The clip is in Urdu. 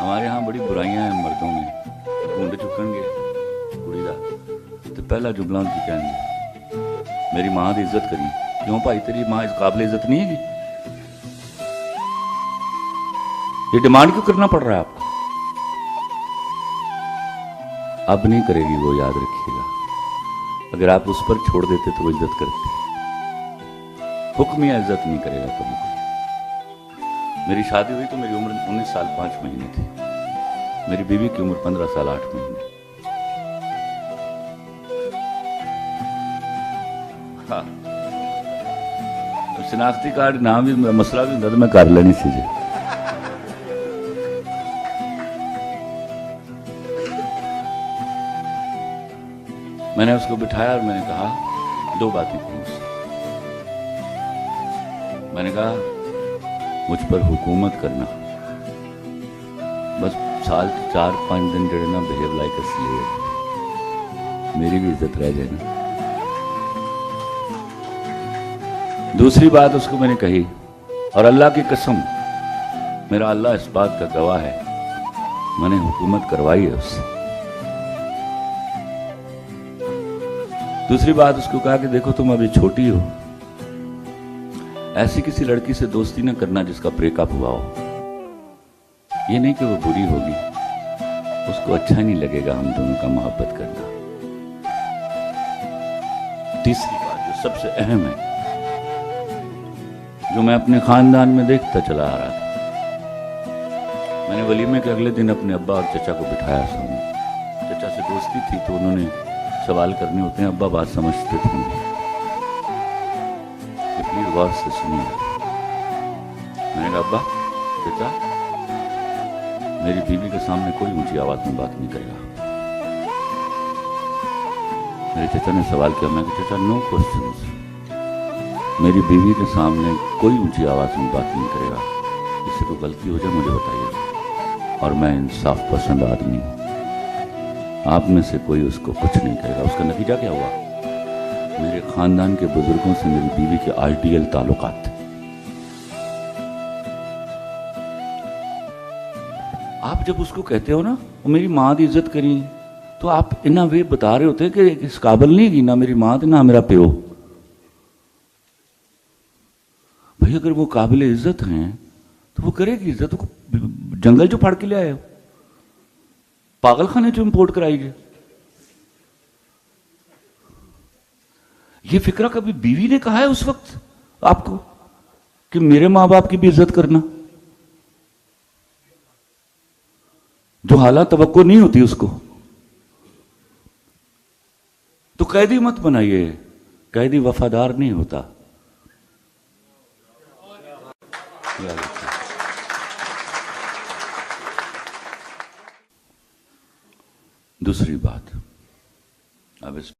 ہمارے ہاں بڑی برائیاں ہیں مردوں میں. گونڈ چکن گے کڑی دا تو پہلا جملہ ان کی کہنے میری ماں کی عزت کری. کیوں بھائی تیری ماں اس قابل عزت نہیں ہے گی؟ یہ ڈیمانڈ کیوں کرنا پڑ رہا ہے آپ کو؟ اب نہیں کرے گی وہ، یاد رکھیے گا. اگر آپ اس پر چھوڑ دیتے تو وہ عزت کرتے. حکمیہ عزت نہیں کرے گا کبھی کوئی. میری شادی ہوئی تو میری عمر 19 سال 5 مہینے تھی. میری بیوی کی عمر 15 سال 8 مہینے. ہاں شناختی کارڈ نام بھی مسئلہ بھی ہوتا تو میں کر لینی سی جی. میں نے اس کو بٹھایا اور میں نے کہا 2 باتیں کی اس سے. میں نے کہا مجھ پر حکومت کرنا بس سال کے 4-5 دن جڑے نا بہیو لائک اے سلیو، میری بھی عزت رہ جائے نا. دوسری بات اس کو میں نے کہی، اور اللہ کی قسم میرا اللہ اس بات کا گواہ ہے، میں نے حکومت کروائی ہے اس سے. دوسری بات اس کو کہا کہ دیکھو تم ابھی چھوٹی ہو، ایسی کسی لڑکی سے دوستی نہ کرنا جس کا بریک اپ ہوا ہو. یہ نہیں کہ وہ بری ہوگی، اس کو اچھا نہیں لگے گا ہم دونوں کا محبت کرنا. تیسری بات جو سب سے اہم ہے، جو میں اپنے خاندان میں دیکھتا چلا آ رہا تھا، میں نے ولیمے کے اگلے دن اپنے ابا اور چچا کو بٹھایا سامنے. چچا سے دوستی تھی تو انہوں نے سوال کرنے ہوتے ہیں، ابا بات سمجھتے تھے کہ پلیز غور سے سنیے. میں نے کہا ابا چچا میری بیوی کے سامنے کوئی اونچی آواز میں بات نہیں کرے گا. میرے چچا نے سوال کیا. میں نے کہا چچا نو کوسچنز، میری بیوی کے سامنے کوئی اونچی آواز میں بات نہیں کرے گا. اس سے کوئی غلطی ہو جائے مجھے بتائیے، اور میں انصاف پسند آدمی ہوں. آپ میں سے کوئی اس کو کچھ نہیں کہے گا. اس کا نتیجہ کیا ہوا؟ میرے خاندان کے بزرگوں سے میری بیوی کے آئیڈیل تعلقات تھے. آپ جب اس کو کہتے ہو نا وہ میری ماں کی عزت کریں، تو آپ انہا وے بتا رہے ہوتے کہ اس قابل نہیں گی نہ میری ماں نہ میرا پیو. بھائی اگر وہ قابل عزت ہیں تو وہ کرے گی عزت. جنگل جو پھاڑ کے لے آئے ہو، پاگل خانے جو امپورٹ کرائیے گے. یہ فکرہ کبھی بیوی نے کہا ہے اس وقت آپ کو کہ میرے ماں باپ کی بھی عزت کرنا؟ جو حالات توقع نہیں ہوتی اس کو تو قیدی مت بنائیے. قیدی وفادار نہیں ہوتا. دوسری بات اب اس